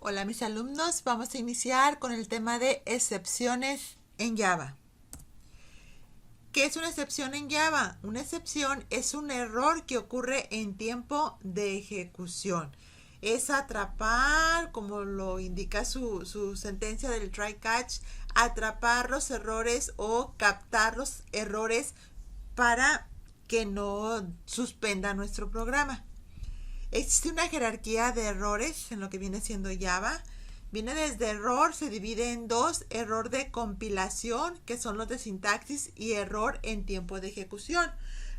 Hola mis alumnos, vamos a iniciar con el tema de excepciones en Java. ¿Qué es una excepción en Java? Una excepción es un error que ocurre en tiempo de ejecución. Es atrapar, como lo indica su sentencia del try catch, atrapar los errores o captar los errores para que no suspenda nuestro programa. Existe una jerarquía de errores en lo que viene siendo Java. Viene desde error, se divide en dos: error de compilación, que son los de sintaxis, y error en tiempo de ejecución.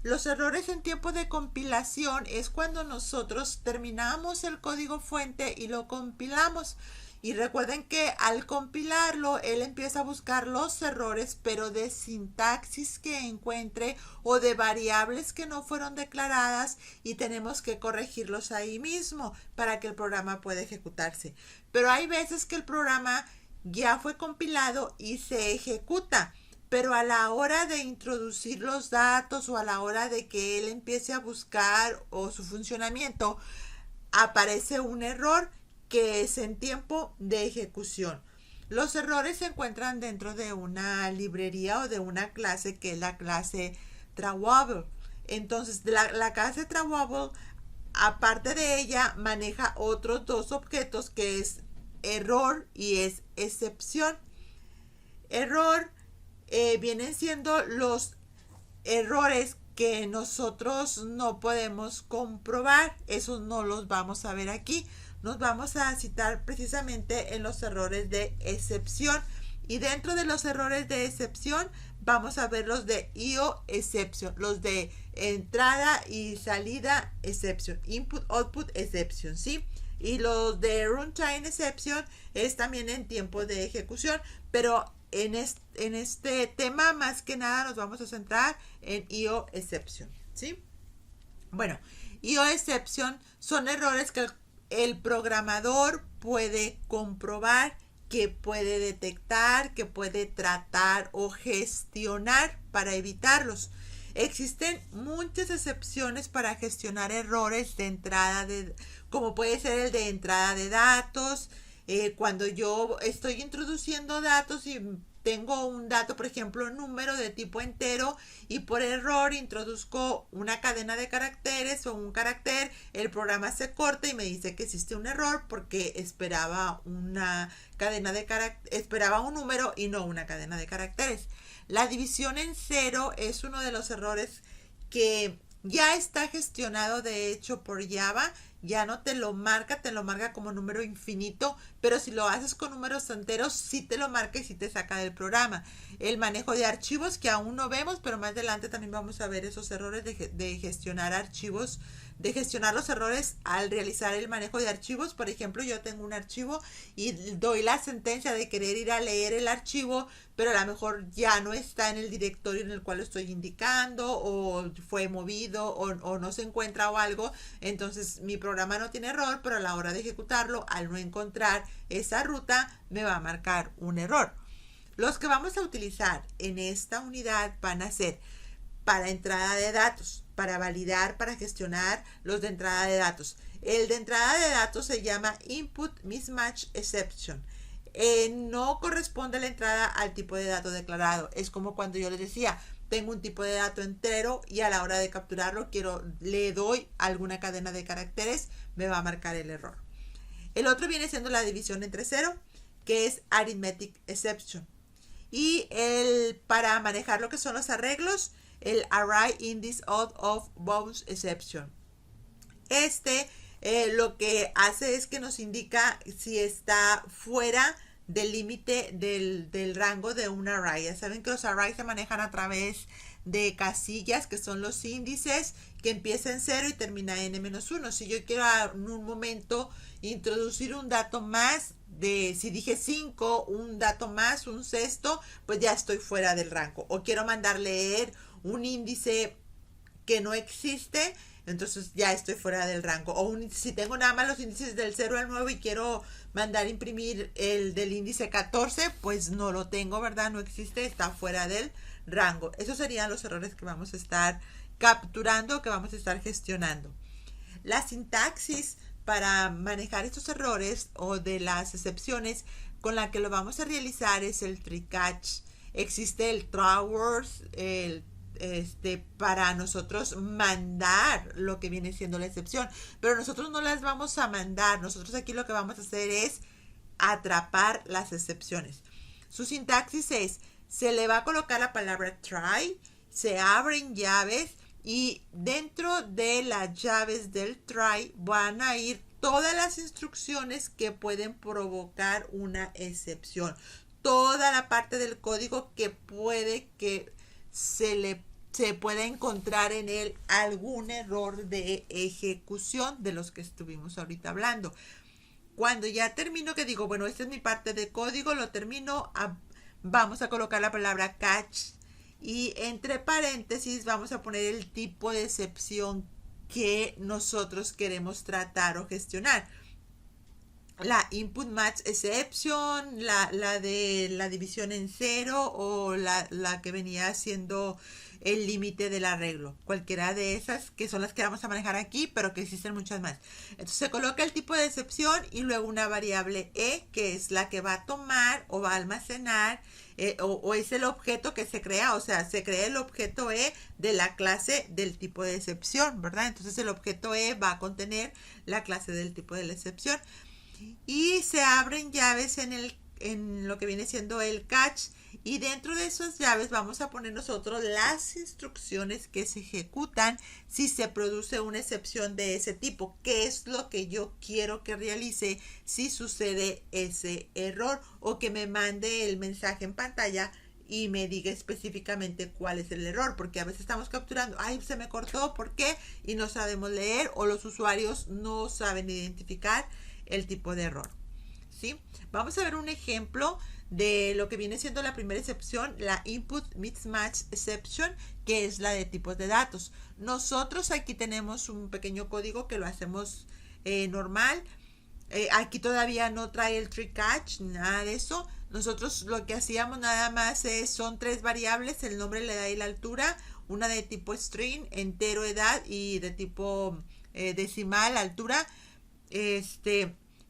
Los errores en tiempo de compilación es cuando nosotros terminamos el código fuente y lo compilamos. Y recuerden que al compilarlo, él empieza a buscar los errores, pero de sintaxis que encuentre o de variables que no fueron declaradas, y tenemos que corregirlos ahí mismo para que el programa pueda ejecutarse. Pero hay veces que el programa ya fue compilado y se ejecuta, pero a la hora de introducir los datos o a la hora de que él empiece a buscar o su funcionamiento, aparece un error que es en tiempo de ejecución. Los errores se encuentran dentro de una librería o de una clase que es la clase Trawable. Entonces, la clase Trawable, aparte de ella, maneja otros dos objetos que es error y es excepción. Error vienen siendo los errores que nosotros no podemos comprobar. Esos no los vamos a ver aquí. Nos vamos a citar precisamente en los errores de excepción. Y dentro de los errores de excepción vamos a ver los de IO exception, los de entrada y salida exception, input output exception, ¿sí? Y los de runtime exception es también en tiempo de ejecución, pero en este tema más que nada nos vamos a centrar en IO exception, ¿sí? Bueno, IO exception son errores que el programador puede comprobar, que puede detectar, que puede tratar o gestionar para evitarlos. Existen muchas excepciones para gestionar errores de entrada como puede ser el de entrada de datos. Cuando yo estoy introduciendo datos y tengo un dato, por ejemplo, un número de tipo entero, y por error introduzco una cadena de caracteres o un carácter, el programa se corta y me dice que existe un error porque esperaba una cadena de caracteres, esperaba un número y no una cadena de caracteres. La división en cero es uno de los errores que ya está gestionado de hecho por Java. Ya no te lo marca como número infinito, pero si lo haces con números enteros, sí te lo marca y sí te saca del programa. El manejo de archivos, que aún no vemos, pero más adelante también vamos a ver esos errores de gestionar archivos, de gestionar los errores al realizar el manejo de archivos. Por ejemplo, yo tengo un archivo y doy la sentencia de querer ir a leer el archivo, pero a lo mejor ya no está en el directorio en el cual lo estoy indicando, o fue movido, o no se encuentra o algo. Entonces mi programa no tiene error, pero a la hora de ejecutarlo, al no encontrar esa ruta, me va a marcar un error. Los que vamos a utilizar en esta unidad van a ser para entrada de datos, para validar, para gestionar los de entrada de datos. El de entrada de datos se llama Input Mismatch Exception. No corresponde la entrada al tipo de dato declarado. Es como cuando yo les decía, tengo un tipo de dato entero y a la hora de capturarlo le doy alguna cadena de caracteres, me va a marcar el error. El otro viene siendo la división entre cero, que es Arithmetic Exception. Y para manejar lo que son los arreglos, el Array Indice Out of Bounds Exception. Lo que hace es que nos indica si está fuera del límite del rango de un array. Ya saben que los arrays se manejan a través de casillas, que son los índices, que empieza en 0 y termina en n-1. Si yo quiero en un momento introducir un dato más, si dije 5, un dato más, un sexto, pues ya estoy fuera del rango. O quiero mandar leer un índice que no existe, entonces ya estoy fuera del rango. O si tengo nada más los índices del 0 al 9 y quiero mandar imprimir el del índice 14, pues no lo tengo, ¿verdad? No existe, está fuera del rango. Esos serían los errores que vamos a estar capturando, que vamos a estar gestionando. La sintaxis para manejar estos errores o de las excepciones, con la que lo vamos a realizar es el try catch. Existe el throwers, para nosotros mandar lo que viene siendo la excepción, pero nosotros no las vamos a mandar. Nosotros aquí lo que vamos a hacer es atrapar las excepciones. Su sintaxis es: se le va a colocar la palabra try, se abren llaves y dentro de las llaves del try van a ir todas las instrucciones que pueden provocar una excepción. Toda la parte del código que puede que se pueda encontrar en él algún error de ejecución de los que estuvimos ahorita hablando. Cuando ya termino, que digo, bueno, esta es mi parte de código, lo termino, vamos a colocar la palabra catch y entre paréntesis vamos a poner el tipo de excepción que nosotros queremos tratar o gestionar. La input match exception, la de la división en cero o la que venía siendo el límite del arreglo. Cualquiera de esas que son las que vamos a manejar aquí, pero que existen muchas más. Entonces se coloca el tipo de excepción y luego una variable e, que es la que va a tomar o va a almacenar o es el objeto que se crea, o sea, se crea el objeto e de la clase del tipo de excepción, ¿verdad? Entonces el objeto e va a contener la clase del tipo de la excepción. Y se abren llaves en lo que viene siendo el catch, y dentro de esas llaves vamos a poner nosotros las instrucciones que se ejecutan si se produce una excepción de ese tipo, qué es lo que yo quiero que realice si sucede ese error, o que me mande el mensaje en pantalla y me diga específicamente cuál es el error, porque a veces estamos capturando, ay, se me cortó, ¿por qué? Y no sabemos leer, o los usuarios no saben identificar el tipo de error, ¿sí? Vamos a ver un ejemplo de lo que viene siendo la primera excepción, la input mismatch exception, que es la de tipos de datos. Nosotros aquí tenemos un pequeño código que lo hacemos normal. Aquí todavía no trae el try catch, nada de eso. Nosotros lo que hacíamos nada más son tres variables: el nombre, la edad y la altura, una de tipo string, entero, edad, y de tipo decimal, altura.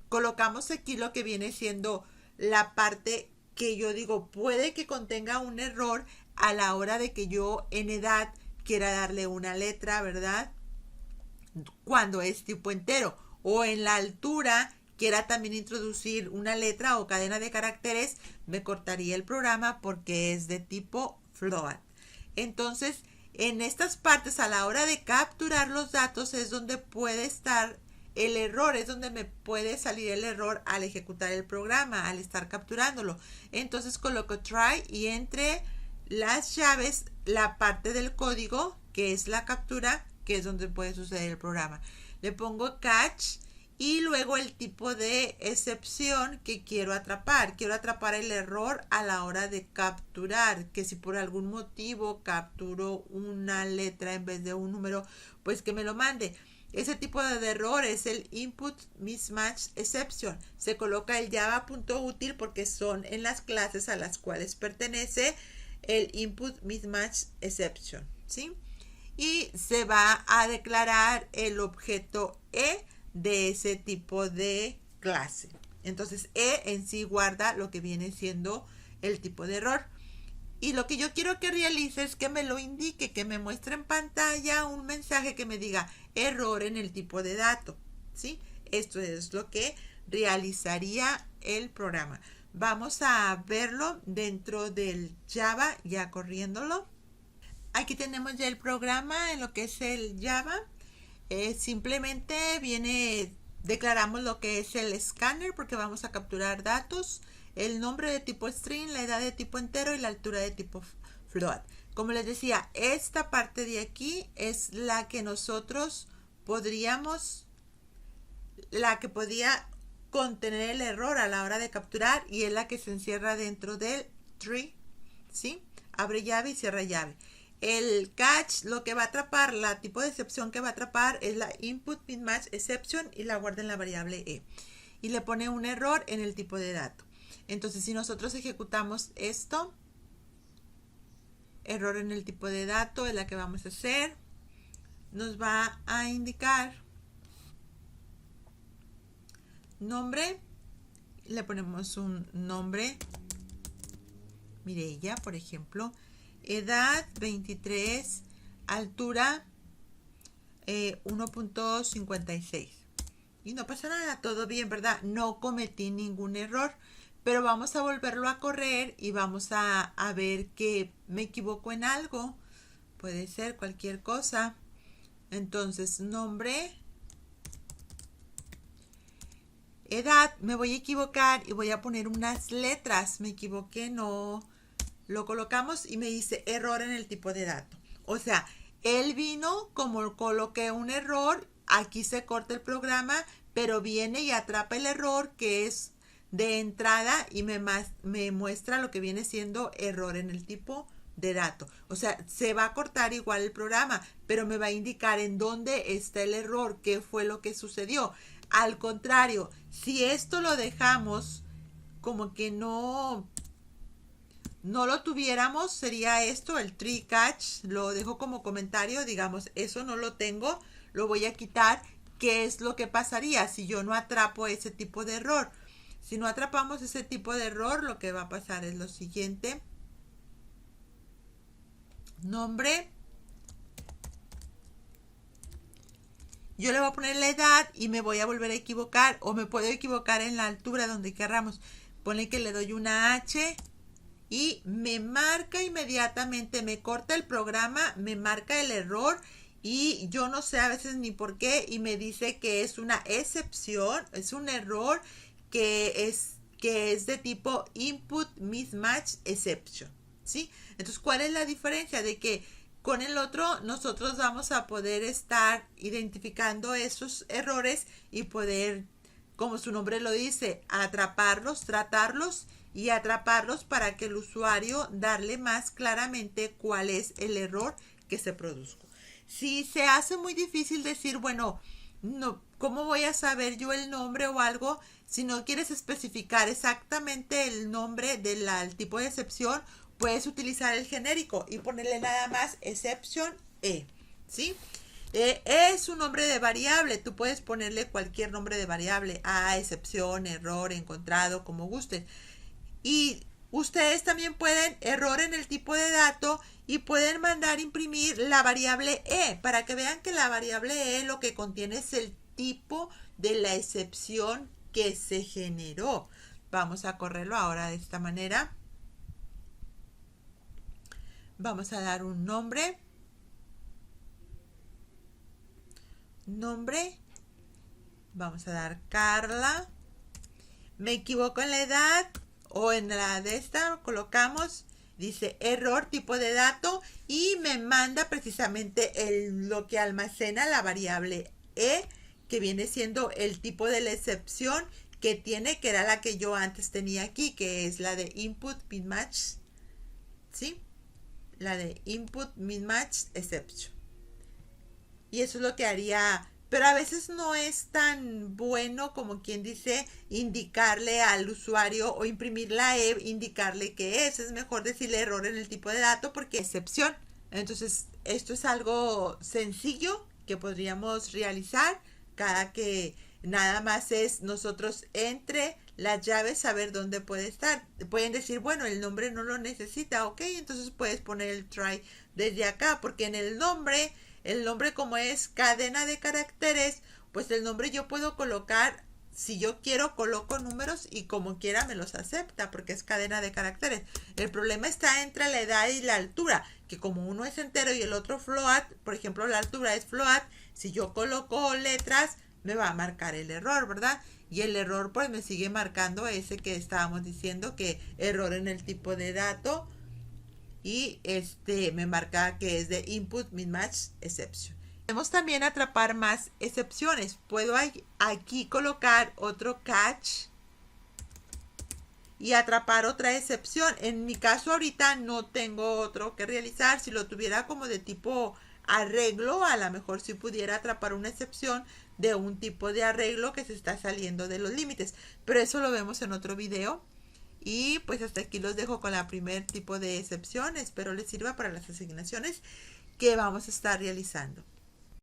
Colocamos aquí lo que viene siendo la parte que yo digo puede que contenga un error a la hora de que yo en edad quiera darle una letra, ¿verdad? Cuando es tipo entero, o en la altura quiera también introducir una letra o cadena de caracteres, me cortaría el programa porque es de tipo float. Entonces, en estas partes, a la hora de capturar los datos, es donde puede estar el error, es donde me puede salir el error al ejecutar el programa, al estar capturándolo. Entonces coloco try y entre las llaves la parte del código que es la captura, que es donde puede suceder el programa. Le pongo catch y luego el tipo de excepción que quiero atrapar. Quiero atrapar el error a la hora de capturar, que si por algún motivo capturo una letra en vez de un número, pues que me lo mande. Ese tipo de error es el input mismatch exception. Se coloca el java.util porque son en las clases a las cuales pertenece el input mismatch exception, ¿sí? Y se va a declarar el objeto e de ese tipo de clase. Entonces e en sí guarda lo que viene siendo el tipo de error. Y lo que yo quiero que realice es que me lo indique, que me muestre en pantalla un mensaje que me diga error en el tipo de dato, ¿sí? Esto es lo que realizaría el programa. Vamos a verlo dentro del Java, ya corriéndolo. Aquí tenemos ya el programa en lo que es el Java. Simplemente declaramos lo que es el scanner porque vamos a capturar datos, el nombre de tipo string, la edad de tipo entero y la altura de tipo float. Como les decía, esta parte de aquí es la que nosotros la que podía contener el error a la hora de capturar, y es la que se encierra dentro del tree, ¿sí? Abre llave y cierra llave. El catch, lo que va a atrapar, la tipo de excepción que va a atrapar es la input mismatch exception y la guarda en la variable e. Y le pone un error en el tipo de dato. Entonces, si nosotros ejecutamos esto, error en el tipo de dato es la que vamos a hacer, nos va a indicar Nombre, le ponemos un nombre, Mireia, por ejemplo, edad 23, altura 1.56. Y no pasa nada, todo bien, ¿verdad? No cometí ningún error, pero vamos a volverlo a correr y vamos a ver que me equivoco en algo. Puede ser cualquier cosa. Entonces, nombre, edad, me voy a equivocar y voy a poner unas letras. Me equivoqué, no. Lo colocamos y me dice error en el tipo de dato. O sea, él vino, como coloqué un error, aquí se corta el programa, pero viene y atrapa el error que es de entrada y me muestra lo que viene siendo error en el tipo de dato. O sea, se va a cortar igual el programa, pero me va a indicar en dónde está el error, qué fue lo que sucedió. Al contrario, si esto lo dejamos como que no lo tuviéramos, sería esto, el tree catch, lo dejo como comentario, digamos, eso no lo tengo, lo voy a quitar. ¿Qué es lo que pasaría si yo no atrapo ese tipo de error? Si no atrapamos ese tipo de error, lo que va a pasar es lo siguiente. Nombre. Yo le voy a poner la edad y me voy a volver a equivocar, o me puedo equivocar en la altura donde querramos. Ponle que le doy una H y me marca inmediatamente, me corta el programa, me marca el error y yo no sé a veces ni por qué y me dice que es una excepción, es un error que es de tipo input mismatch exception, ¿sí? Entonces, ¿cuál es la diferencia? De que con el otro nosotros vamos a poder estar identificando esos errores y poder, como su nombre lo dice, atraparlos, tratarlos y atraparlos para que el usuario darle más claramente cuál es el error que se produjo. Si se hace muy difícil decir, bueno, no, ¿cómo voy a saber yo el nombre o algo? Si no quieres especificar exactamente el nombre del tipo de excepción, puedes utilizar el genérico y ponerle nada más exception E, ¿sí? Es un nombre de variable, tú puedes ponerle cualquier nombre de variable, a, excepción, error, encontrado, como gusten. Y ustedes también pueden error en el tipo de dato y pueden mandar imprimir la variable E para que vean que la variable E lo que contiene es el tipo de la excepción que se generó. Vamos a correrlo ahora de esta manera. Vamos a dar un nombre. Nombre. Vamos a dar Carla. Me equivoco en la edad o en la de esta, colocamos, dice error tipo de dato y me manda precisamente lo que almacena la variable E, que viene siendo el tipo de la excepción que tiene, que era la que yo antes tenía aquí, que es la de input mismatch, ¿sí? La de input mismatch exception. Y eso es lo que haría, pero a veces no es tan bueno como quien dice indicarle al usuario o imprimir la E, indicarle que es mejor decirle error en el tipo de dato porque es excepción. Entonces esto es algo sencillo que podríamos realizar cada que nada más es nosotros entre las llaves saber dónde puede estar. Pueden decir, bueno, el nombre no lo necesita, ok, entonces puedes poner el try desde acá porque en el nombre como es cadena de caracteres, pues el nombre yo puedo colocar, si yo quiero coloco números y como quiera me los acepta porque es cadena de caracteres. El problema está entre la edad y la altura, que como uno es entero y el otro float, por ejemplo la altura es float, si yo coloco letras me va a marcar el error, ¿verdad? Y el error pues me sigue marcando ese que estábamos diciendo, que error en el tipo de dato, y me marca que es de input mismatch exception. Podemos también atrapar más excepciones. Puedo aquí colocar otro catch y atrapar otra excepción. En mi caso ahorita no tengo otro que realizar. Si lo tuviera como de tipo arreglo, a lo mejor sí pudiera atrapar una excepción de un tipo de arreglo que se está saliendo de los límites. Pero eso lo vemos en otro video. Y pues hasta aquí los dejo con la primer tipo de excepción. Espero les sirva para las asignaciones que vamos a estar realizando.